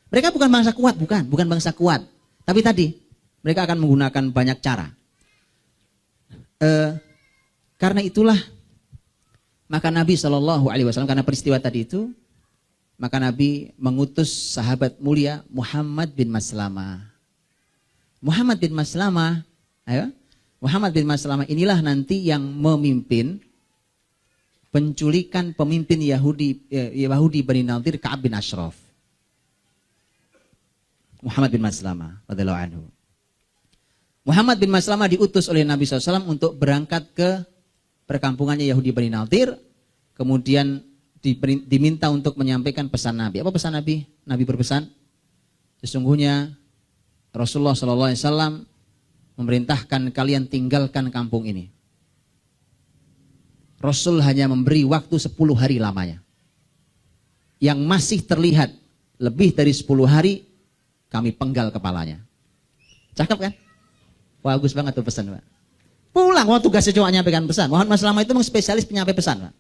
Mereka bukan bangsa kuat, bukan bangsa kuat. Tapi tadi mereka akan menggunakan banyak cara. Karena itulah maka Nabi SAW karena peristiwa tadi itu, maka Nabi mengutus sahabat mulia Muhammad bin Maslamah. Muhammad bin Maslamah, Muhammad bin Maslamah inilah nanti yang memimpin penculikan pemimpin Yahudi Bani Nadir Ka'ab bin Ashraf. Muhammad bin Maslamah radhiyallahu anhu. Muhammad bin Maslamah diutus oleh Nabi SAW untuk berangkat ke perkampungannya Yahudi Bani Nadir, kemudian diminta untuk menyampaikan pesan Nabi. Apa pesan Nabi? Nabi berpesan, sesungguhnya Rasulullah SAW memerintahkan kalian tinggalkan kampung ini. Rasul hanya memberi waktu 10 hari lamanya. Yang masih terlihat lebih dari 10 hari, kami penggal kepalanya. Cakep kan? Bagus banget tuh pesan, Pak. Pulang, tugasnya cuma menyampaikan pesan. Muhammad Maslamah itu memang spesialis penyampai pesan, Pak.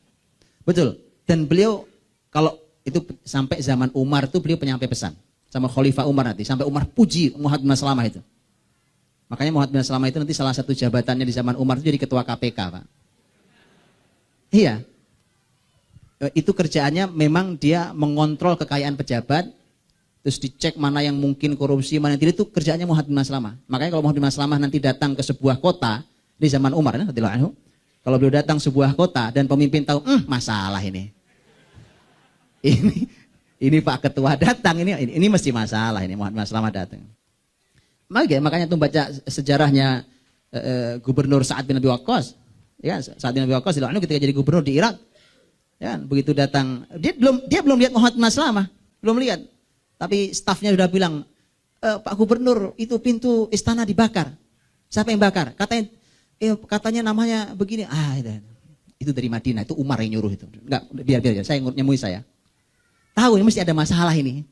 Betul. Dan beliau kalau itu sampai zaman Umar itu beliau penyampai pesan. Sama Khalifah Umar nanti. Sampai Umar puji Muhammad Maslamah itu. Makanya Muhammad Maslamah itu nanti salah satu jabatannya di zaman Umar itu jadi ketua KPK, Pak. Iya. Itu kerjaannya memang dia mengontrol kekayaan pejabat. Terus dicek mana yang mungkin korupsi, mana yang tidak, itu kerjaannya Muhammad bin Maslamah. Makanya kalau Muhammad bin Maslamah nanti datang ke sebuah kota di zaman Umar, kalau beliau datang sebuah kota dan pemimpin tahu, masalah ini. Ini Pak Ketua datang, ini mesti masalah ini Muhammad bin Maslamah datang. Makanya tuh baca sejarahnya Gubernur Sa'ad bin Abi Waqqas. Ya, Sa'ad bin Abi Waqqas ketika jadi gubernur di Irak. Ya, begitu datang, dia belum lihat Muhammad bin Maslamah, belum lihat. Tapi stafnya sudah bilang, Pak Gubernur, itu pintu istana dibakar. Siapa yang bakar? Katanya namanya begini. Itu dari Madinah, itu Umar yang nyuruh itu. Enggak, biar saya nyemui saya. Tahu ini mesti ada masalah ini.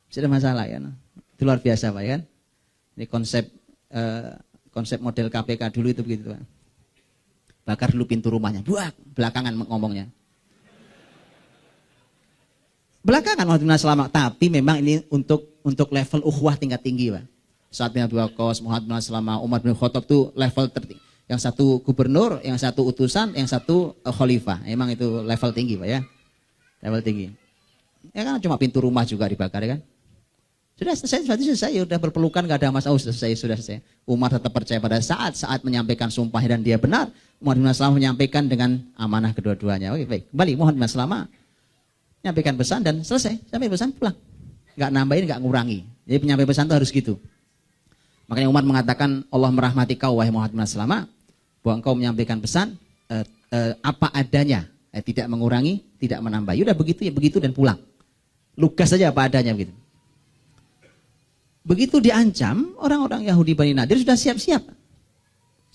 Mesti ada masalah ya. Itu luar biasa, Pak, ya kan? Ini konsep model KPK dulu itu begitu, Pak. Bakar dulu pintu rumahnya, belakangan ngomongnya. Belakangan Muhammad bin Maslamah, tapi memang ini untuk level ukhuwah tingkat tinggi, Pak. Sa'ad bin Abi Waqqas, Muhammad bin Maslamah, Umar bin Khattab itu level tertinggi. Yang satu gubernur, yang satu utusan, yang satu khalifah. Emang itu level tinggi, Pak, ya. Level tinggi. Ya kan cuma pintu rumah juga dibakar, ya kan. Sudah selesai, sudah berpelukan, gak ada masalah, sudah selesai. Umar tetap percaya pada saat menyampaikan sumpah dan dia benar. Muhammad bin Maslamah menyampaikan dengan amanah kedua-duanya. Oke, baik. Kembali Muhammad bin Maslamah menyampaikan pesan dan selesai. Sampai pesan pulang. Gak nambahin, gak ngurangi. Jadi penyampaian pesan itu harus gitu. Makanya Umar mengatakan, Allah merahmati kau wahai Muhammad bin Maslamah, bahwa engkau menyampaikan pesan apa adanya, tidak mengurangi, tidak menambah. Udah begitu ya begitu dan pulang. Lugas saja apa adanya begitu. Begitu diancam, orang-orang Yahudi Bani Nadir sudah siap-siap.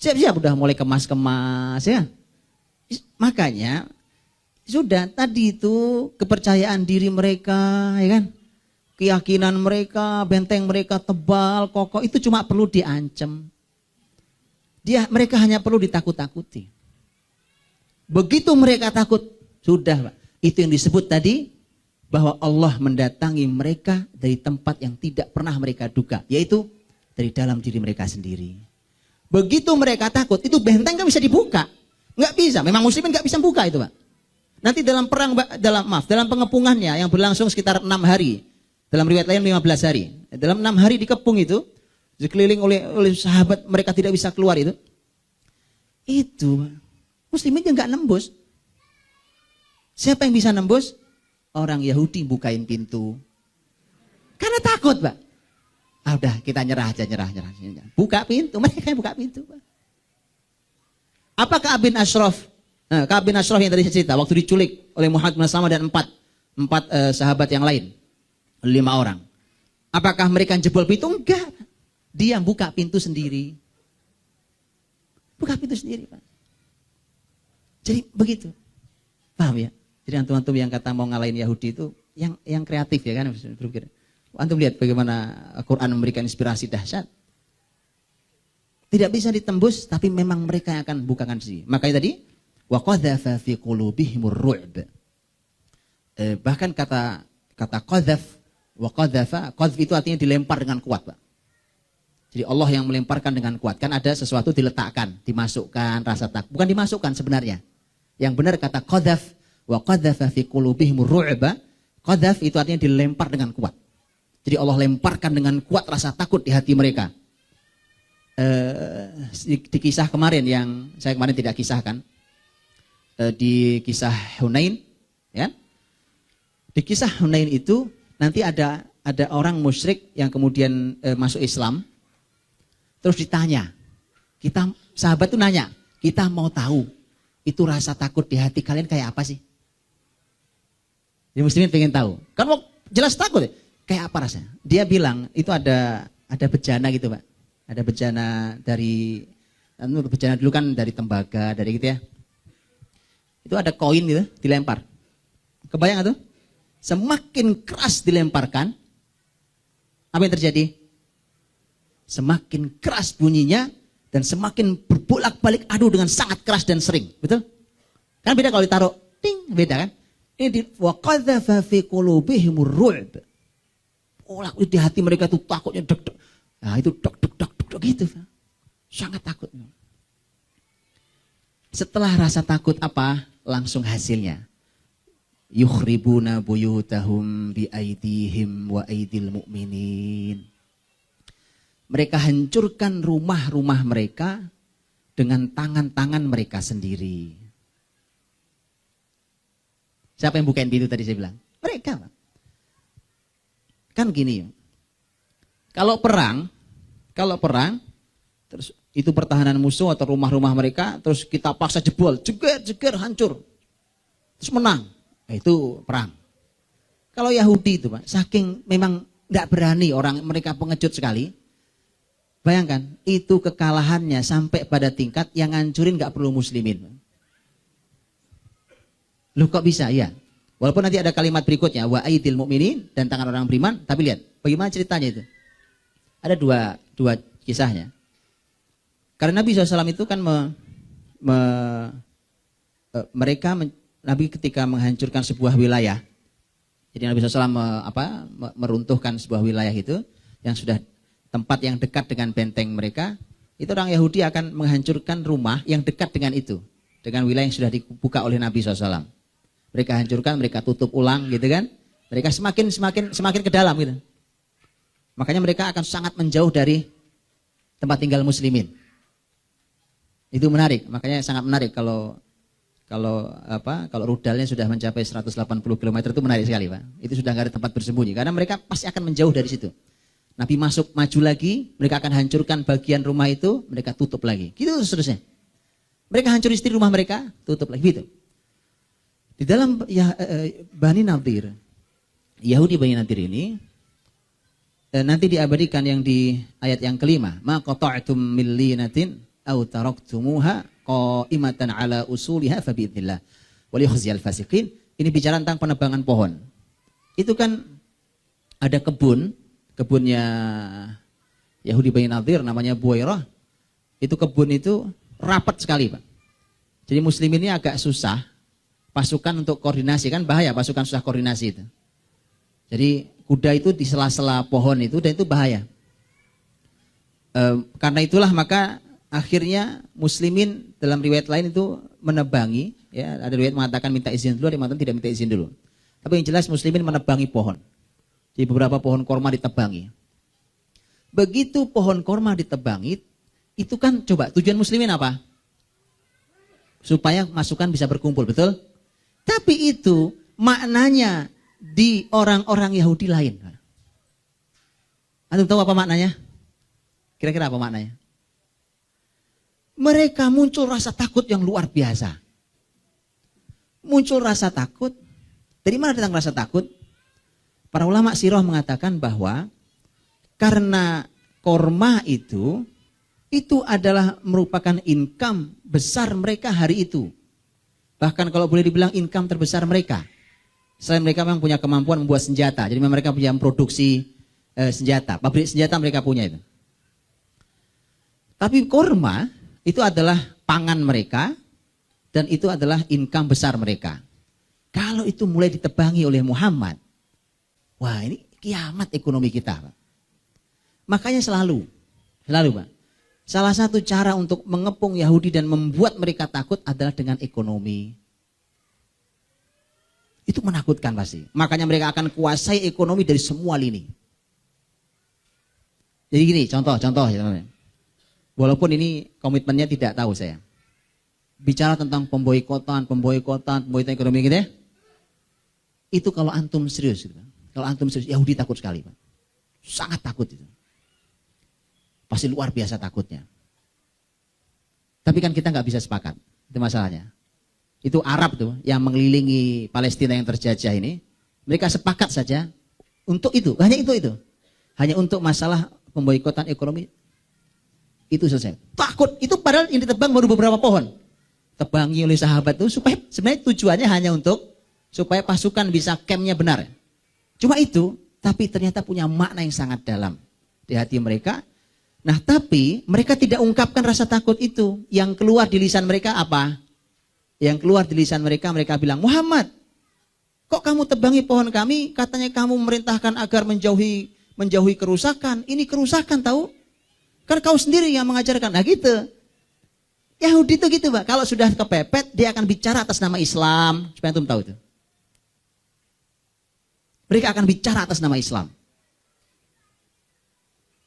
Siap-siap udah mulai kemas-kemas ya. Makanya sudah tadi itu kepercayaan diri mereka, ya kan? Keyakinan mereka, benteng mereka tebal, kokoh, itu cuma perlu diancam. Mereka hanya perlu ditakut-takuti. Begitu mereka takut, sudah, Pak. Itu yang disebut tadi bahwa Allah mendatangi mereka dari tempat yang tidak pernah mereka duga, yaitu dari dalam diri mereka sendiri. Begitu mereka takut, itu benteng kan bisa dibuka. Nggak bisa, memang muslimin nggak bisa buka itu, Pak. Nanti dalam perang, dalam pengepungannya yang berlangsung sekitar 6 hari. Dalam riwayat lain 15 hari. Dalam 6 hari dikepung itu, dikeliling oleh sahabat, mereka tidak bisa keluar itu. Itu, muslimin nggak nembus. Siapa yang bisa nembus? Orang Yahudi bukain pintu. Karena takut, Pak. Udah kita nyerah aja, nyerah. Buka pintu, mereka yang buka pintu, Pak. Apa Ka'ab bin Ashraf? Ka'ab bin Ashraf yang tadi saya cerita, waktu diculik oleh Muhammad bin Maslamah dan empat sahabat yang lain. 5 orang. Apakah mereka jebol pintu? Enggak. Dia buka pintu sendiri. Buka pintu sendiri, Pak. Jadi begitu. Paham ya? Jadi antum-antum yang kata mau ngalahin Yahudi itu yang kreatif ya kan, berpikir. Antum lihat bagaimana Quran memberikan inspirasi dahsyat. Tidak bisa ditembus, tapi memang mereka yang akan bukakan sendiri. Makanya tadi wa qadzafa fi qulubihimur ru'b. Bahkan kata qadzaf Wa qadzafa, qadzf itu artinya dilempar dengan kuat, Pak. Jadi Allah yang melemparkan dengan kuat. Kan ada sesuatu diletakkan, dimasukkan rasa takut. Bukan dimasukkan sebenarnya. Yang benar kata qadzaf, wa qadzafa fi qulubihimur ru'ba. Qadzaf itu artinya dilempar dengan kuat. Jadi Allah lemparkan dengan kuat rasa takut di hati mereka. Di kisah kemarin yang saya kemarin tidak kisahkan. Di kisah Hunain, ya. Di kisah Hunain itu nanti ada orang musyrik yang kemudian masuk Islam. Terus ditanya, sahabat itu nanya, kita mau tahu itu rasa takut di hati kalian kayak apa sih? Jadi muslimin pengen tahu. Kan mau jelas takut ya? Kayak apa rasanya? Dia bilang itu ada bejana gitu, Pak. Ada bejana dari, bejana dulu kan dari tembaga, dari gitu ya. Itu ada koin gitu, dilempar. Kebayang tuh? Semakin keras dilemparkan, apa yang terjadi? Semakin keras bunyinya dan semakin berbolak-balik adu dengan sangat keras dan sering, betul? Kan beda kalau ditaruh, ting, beda kan? Ini di wa qadzafa fi qulubihimur ru'b. Oh, di hati mereka tuh takutnya deg-deg. Nah, itu deg-deg gitu. Sangat takut. Setelah rasa takut apa? Langsung hasilnya. Yukhribuna buyutahum bi aidihim wa aidil mu'minin. Mereka hancurkan rumah-rumah mereka dengan tangan-tangan mereka sendiri. Siapa yang bukain pintu tadi saya bilang? Mereka. Kan gini. Kalau perang, terus itu pertahanan musuh atau rumah-rumah mereka, terus kita paksa jebol, jeger, hancur. Terus menang. Nah, itu perang. Kalau Yahudi itu, Pak, saking memang tidak berani orang, mereka pengecut sekali. Bayangkan, itu kekalahannya sampai pada tingkat yang ngancurin gak perlu muslimin. Loh kok bisa? Ya. Walaupun nanti ada kalimat berikutnya, wa aidil mu'minin, dan tangan orang beriman, tapi lihat, bagaimana ceritanya itu? Ada dua kisahnya. Karena Nabi SAW itu kan Nabi ketika menghancurkan sebuah wilayah, jadi Nabi SAW meruntuhkan sebuah wilayah itu, yang sudah tempat yang dekat dengan benteng mereka, itu orang Yahudi akan menghancurkan rumah yang dekat dengan itu, dengan wilayah yang sudah dibuka oleh Nabi SAW. Mereka hancurkan, mereka tutup ulang gitu kan. Mereka semakin ke dalam gitu. Makanya mereka akan sangat menjauh dari tempat tinggal muslimin. Itu menarik, makanya sangat menarik kalau rudalnya sudah mencapai 180 km itu menarik sekali, Pak. Itu sudah nggak ada tempat bersembunyi karena mereka pasti akan menjauh dari situ. Nabi maju lagi, mereka akan hancurkan bagian rumah itu, mereka tutup lagi. Gitu seterusnya. Mereka hancur istri rumah mereka, tutup lagi gitu. Di dalam Bani Nadir, Yahudi Bani Nadir ini nanti diabadikan yang di ayat yang kelima, ma qata'tum min linatin aw taraktumuha qa'imatan ala usuliha fa bi'idznillah wa liyukhziyal fasiqin. Ini bicara tentang penebangan pohon. Itu kan ada kebunnya Yahudi Bani Nadir namanya Buwairah. Itu kebun itu rapat sekali, Pak. Jadi muslim ini agak susah pasukan untuk koordinasi, kan bahaya pasukan susah koordinasi itu. Jadi kuda itu di sela-sela pohon itu dan itu bahaya. Karena itulah maka akhirnya muslimin dalam riwayat lain itu menebangi, ya, ada riwayat mengatakan minta izin dulu, ada yang mengatakan tidak minta izin dulu. Tapi yang jelas muslimin menebangi pohon. Jadi beberapa pohon korma ditebangi. Begitu pohon korma ditebangi, itu kan coba tujuan muslimin apa? Supaya masukan bisa berkumpul, betul? Tapi itu maknanya di orang-orang Yahudi lain. Antum tahu apa maknanya? Kira-kira apa maknanya? Mereka muncul rasa takut yang luar biasa. Muncul rasa takut. Dari mana datang rasa takut? Para ulama sirah mengatakan bahwa karena korma itu adalah merupakan income besar mereka hari itu. Bahkan kalau boleh dibilang income terbesar mereka. Selain mereka memang punya kemampuan membuat senjata. Jadi mereka punya produksi senjata. Pabrik senjata mereka punya itu. Tapi korma itu adalah pangan mereka. Dan itu adalah income besar mereka. Kalau itu mulai ditebangi oleh Muhammad. Wah, ini kiamat ekonomi kita, Pak. Makanya selalu Pak, salah satu cara untuk mengepung Yahudi dan membuat mereka takut adalah dengan ekonomi. Itu menakutkan pasti. Makanya mereka akan kuasai ekonomi dari semua lini. Jadi gini, contoh. Walaupun ini komitmennya tidak tahu saya. Bicara tentang pemboikotan ekonomi gitu ya. Itu kalau antum serius gitu. Kalau antum serius, Yahudi takut sekali, Pak. Sangat takut itu. Pasti luar biasa takutnya. Tapi kan kita nggak bisa sepakat. Itu masalahnya. Itu Arab tuh yang mengelilingi Palestina yang terjajah ini, mereka sepakat saja untuk itu, hanya itu. Hanya untuk masalah pemboikotan ekonomi. Itu selesai. Takut, itu padahal yang ditebang baru beberapa pohon. Tebangi oleh sahabat itu supaya sebenarnya tujuannya hanya untuk supaya pasukan bisa campnya benar. Cuma itu, tapi ternyata punya makna yang sangat dalam di hati mereka. Nah, tapi mereka tidak ungkapkan rasa takut itu. Yang keluar di lisan mereka apa? Yang keluar di lisan mereka bilang, Muhammad, kok kamu tebangi pohon kami? Katanya kamu memerintahkan agar menjauhi kerusakan. Ini kerusakan tahu? Kan kau sendiri yang mengajarkan. Nah gitu. Yahudi itu gitu, Pak. Kalau sudah kepepet, dia akan bicara atas nama Islam. Supaya antum tahu itu. Mereka akan bicara atas nama Islam.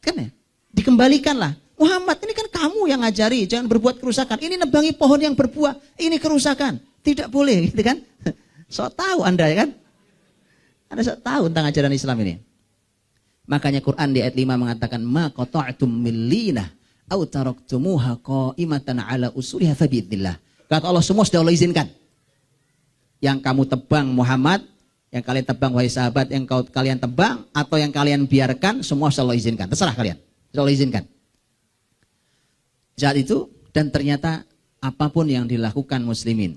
Kan ya? Dikembalikanlah. Muhammad, ini kan kamu yang ngajari, jangan berbuat kerusakan. Ini nebangi pohon yang berbuah, ini kerusakan. Tidak boleh, gitu kan? So tahu Anda ya kan? Anda so tahu tentang ajaran Islam ini. Makanya Quran di ayat 5 mengatakan, ma qata'tum min linah aw taraktumuha qa'imatan ala usuliha fa biidznillah. Kata Allah, semua sudah Allah izinkan. Yang kamu tebang Muhammad, yang kalian tebang wahai sahabat, yang kalian tebang atau yang kalian biarkan, semua sudah Allah izinkan. Terserah kalian. Sudah Allah izinkan. Saat itu, dan ternyata apapun yang dilakukan muslimin,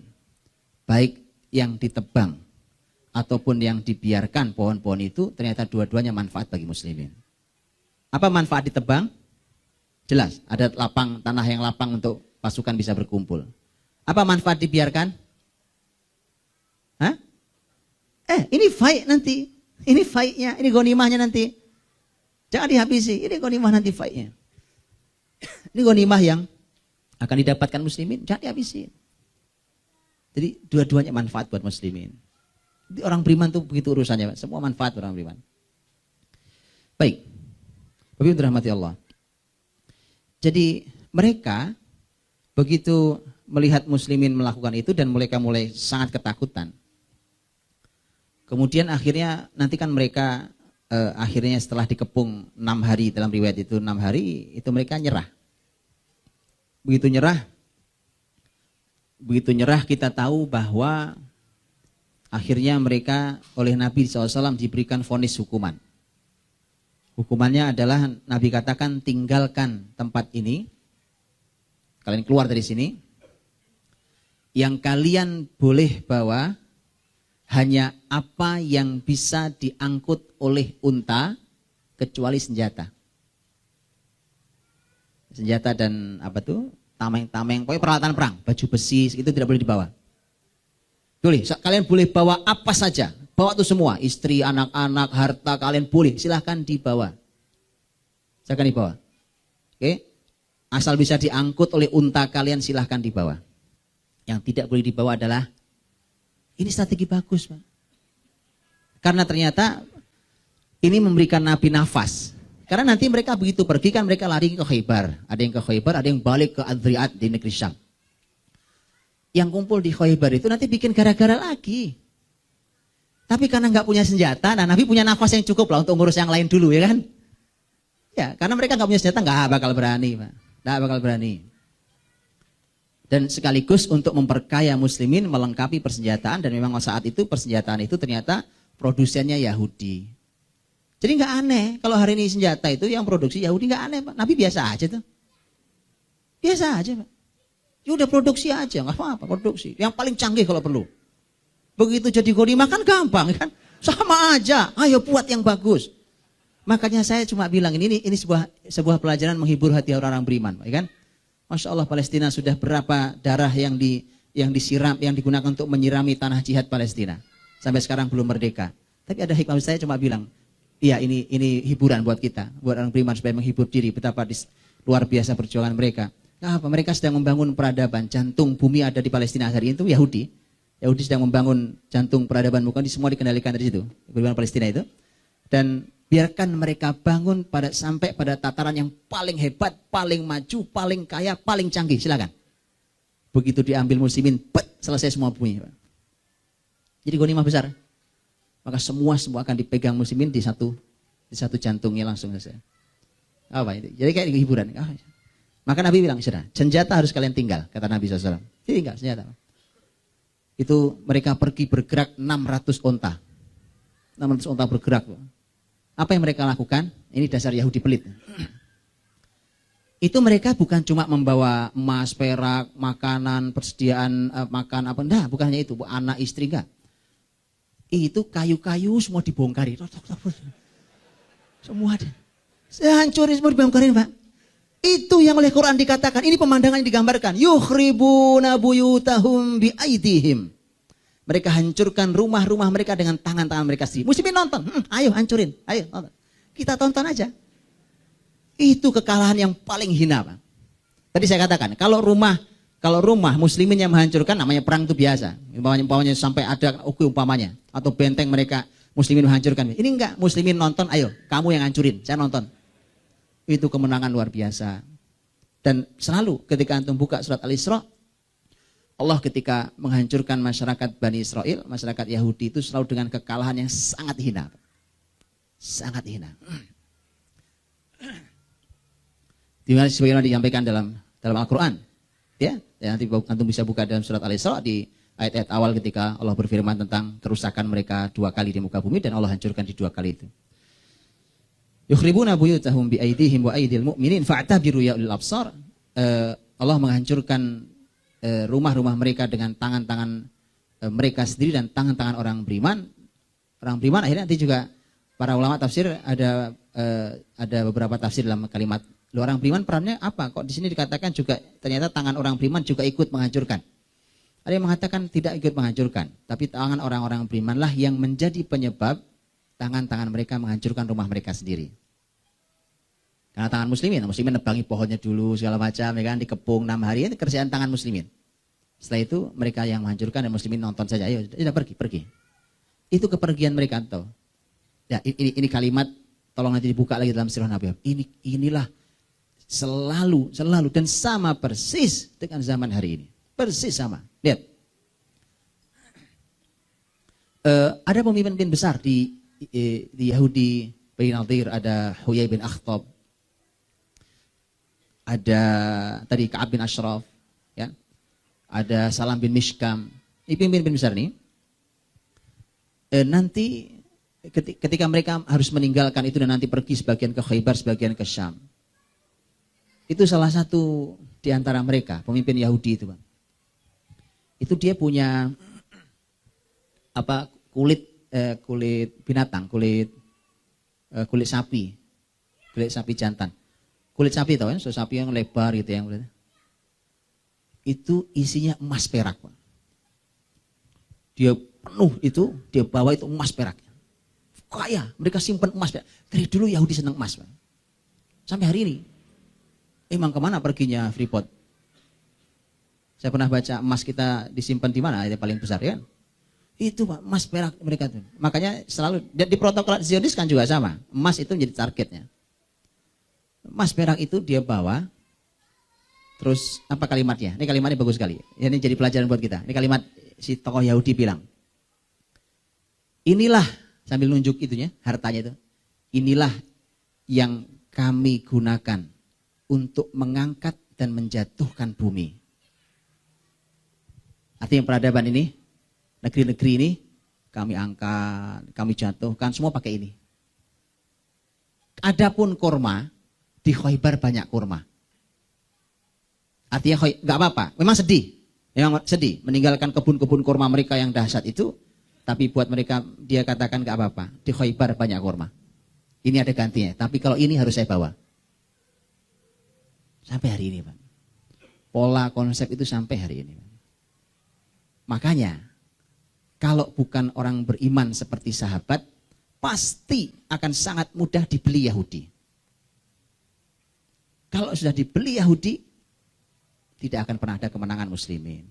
baik yang ditebang ataupun yang dibiarkan pohon-pohon itu, ternyata dua-duanya manfaat bagi muslimin. Apa manfaat ditebang? Jelas, ada tanah yang lapang untuk pasukan bisa berkumpul. Apa manfaat dibiarkan? Hah? Ini fight nanti. Ini fightnya, ini ghanimahnya nanti. Jangan dihabisi, ini ghanimah nanti fightnya. Ini ghanimah yang akan didapatkan muslimin, jangan dihabisin. Jadi dua-duanya manfaat buat muslimin. Jadi orang beriman tuh begitu urusannya, Pak. Semua manfaat orang beriman. Baik. Bapak Ibu dirahmati Allah. Jadi mereka begitu melihat muslimin melakukan itu dan mereka mulai sangat ketakutan. Kemudian akhirnya nanti kan mereka akhirnya setelah dikepung 6 hari, dalam riwayat itu 6 hari, itu mereka nyerah. Begitu nyerah kita tahu bahwa akhirnya mereka oleh Nabi SAW diberikan vonis hukuman. Hukumannya adalah Nabi katakan, tinggalkan tempat ini, kalian keluar dari sini, yang kalian boleh bawa hanya apa yang bisa diangkut oleh unta kecuali senjata. Senjata dan apa tuh? Tameng-tameng, pokoknya peralatan perang, baju besi itu tidak boleh dibawa. Boleh, kalian boleh bawa apa saja. Bawa tuh semua, istri, anak-anak, harta kalian boleh, silahkan dibawa. Silahkan dibawa. Oke? Asal bisa diangkut oleh unta kalian, silahkan dibawa. Yang tidak boleh dibawa adalah, ini strategi bagus, Pak. Karena ternyata ini memberikan Nabi nafas. Karena nanti mereka begitu pergi kan mereka lari ke Khaybar. Ada yang ke Khaybar, ada yang balik ke Adriat di negeri Syam. Yang kumpul di Khaybar itu nanti bikin gara-gara lagi. Tapi karena nggak punya senjata, nah Nabi punya nafas yang cukup lah untuk ngurus yang lain dulu ya kan. Ya, karena mereka nggak punya senjata, nggak bakal berani, Pak. Nggak bakal berani. Dan sekaligus untuk memperkaya muslimin, melengkapi persenjataan, dan memang saat itu persenjataan itu ternyata produsennya Yahudi. Jadi nggak aneh kalau hari ini senjata itu yang produksi Yahudi, nggak aneh, Pak. Nabi biasa aja tuh. Biasa aja, Pak. Ya udah produksi aja, nggak apa-apa, produksi. Yang paling canggih kalau perlu. Begitu jadi ghanimah kan gampang kan? Sama aja, ayo buat yang bagus. Makanya saya cuma bilang ini sebuah pelajaran menghibur hati orang-orang beriman, ya kan? Masya Allah, Palestina sudah berapa darah yang disiram, yang digunakan untuk menyirami tanah jihad Palestina. Sampai sekarang belum merdeka. Tapi ada hikmah, saya cuma bilang, Iya, ini hiburan buat kita, buat orang beriman supaya menghibur diri betapa luar biasa perjuangan mereka. Nah, apa? Mereka sedang membangun peradaban. Jantung bumi ada di Palestina hari itu Yahudi. Yahudi sedang membangun jantung peradaban, bukan semua dikendalikan dari situ, bagaimana Palestina itu. Dan biarkan mereka bangun sampai pada tataran yang paling hebat, paling maju, paling kaya, paling canggih. Silakan. Begitu diambil muslimin, selesai semua bumi. Jadi ghanimah besar. Maka semua akan dipegang muslimin di satu jantungnya langsung selesai. Apa itu? Jadi kayak hiburan. Maka Nabi bilang, sudah, senjata harus kalian tinggal, kata Nabi SAW. Tinggal senjata. Itu mereka pergi bergerak 600 onta. 600 onta bergerak. Apa yang mereka lakukan? Ini dasar Yahudi pelit. Itu mereka bukan cuma membawa emas, perak, makanan, persediaan makan apa. Nah, bukan hanya itu, anak, istri, enggak. Itu kayu-kayu semua dibongkarin. Semua ada. Hancurin semua dibongkarin, Pak. Itu yang oleh Quran dikatakan. Ini pemandangan yang digambarkan. Yukhribuna buyutahum biaidihim. Mereka hancurkan rumah-rumah mereka dengan tangan-tangan mereka sendiri. Muslimin nonton. Ayo hancurin. Ayo nonton. Kita tonton aja. Itu kekalahan yang paling hina, Pak. Tadi saya katakan, kalau rumah muslimin yang menghancurkan, namanya perang itu biasa. Umpamanya sampai ada umpamanya. Atau benteng mereka muslimin menghancurkan. Ini enggak, muslimin nonton, ayo kamu yang hancurin, saya nonton. Itu kemenangan luar biasa. Dan selalu ketika antum buka surat Al-Isra, Allah ketika menghancurkan masyarakat Bani Israel, masyarakat Yahudi itu selalu dengan kekalahan yang sangat hina. Sangat hina. Dimana sebagaimana disampaikan dalam Al-Quran. Ya, nanti antum bisa buka dalam surat Al-Isra di ayat-ayat awal ketika Allah berfirman tentang kerusakan mereka 2 kali di muka bumi dan Allah hancurkan di 2 kali itu. Yukhribuna buyutahum biaidihim wa aidil mu'minin fa'tabiru ya ulil absar. Allah menghancurkan rumah-rumah mereka dengan tangan-tangan mereka sendiri dan tangan-tangan orang beriman. Orang beriman akhirnya nanti juga para ulama tafsir ada beberapa tafsir dalam kalimat orang beriman perannya apa? Kok di sini dikatakan juga ternyata tangan orang beriman juga ikut menghancurkan. Ada yang mengatakan tidak ikut menghancurkan, tapi tangan orang-orang berimanlah yang menjadi penyebab tangan-tangan mereka menghancurkan rumah mereka sendiri. Karena tangan muslimin nebangi pohonnya dulu segala macam, ya kan, dikepung 6 hari, itu kerjaan tangan muslimin. Setelah itu mereka yang menghancurkan dan muslimin nonton saja, ayo sudah pergi. Itu kepergian mereka tuh. Ya, ini kalimat tolong nanti dibuka lagi dalam sirah Nabi. Inilah selalu dan sama persis dengan zaman hari ini. Persis sama. Lihat. Ada pemimpin besar di Yahudi, Bani Nadir, ada Huyai bin Akhtab. Ada tadi Ka'ab bin Ashraf, ya. Ada Salam bin Mishkam. Ini pemimpin besar nih. Nanti ketika mereka harus meninggalkan itu dan nanti pergi sebagian ke Khaybar, sebagian ke Syam. Itu salah satu di antara mereka, pemimpin Yahudi itu, Bang. Itu dia punya kulit binatang, kulit sapi jantan. Kulit sapi tahu kan, sapi yang lebar gitu yang itu isinya emas perak, Bang. Dia penuh itu, dia bawa itu emas perak. Kaya, mereka simpan emas perak. Dari dulu Yahudi senang emas, Bang. Sampai hari ini. Emang kemana perginya Freeport? Saya pernah baca emas kita disimpan di mana? Yang paling besar, ya kan? Itu, Pak, emas perak mereka tuh. Makanya selalu di protokol Zionis kan juga sama. Emas itu menjadi targetnya. Emas perak itu dia bawa. Terus apa kalimatnya? Ini kalimatnya bagus sekali. Ini jadi pelajaran buat kita. Ini kalimat si tokoh Yahudi bilang. Inilah sambil nunjuk itunya, hartanya itu. Inilah yang kami gunakan untuk mengangkat dan menjatuhkan bumi. Artinya peradaban ini, negeri-negeri ini, kami angkat, kami jatuhkan, semua pakai ini. Adapun kurma, di Khaybar banyak kurma. Artinya nggak apa-apa, memang sedih meninggalkan kebun-kebun kurma mereka yang dahsyat itu, tapi buat mereka dia katakan nggak apa-apa, di Khaybar banyak kurma. Ini ada gantinya, tapi kalau ini harus saya bawa. Sampai hari ini, Pak. Pola konsep itu sampai hari ini. Makanya, kalau bukan orang beriman seperti sahabat, pasti akan sangat mudah dibeli Yahudi. Kalau sudah dibeli Yahudi, tidak akan pernah ada kemenangan muslimin.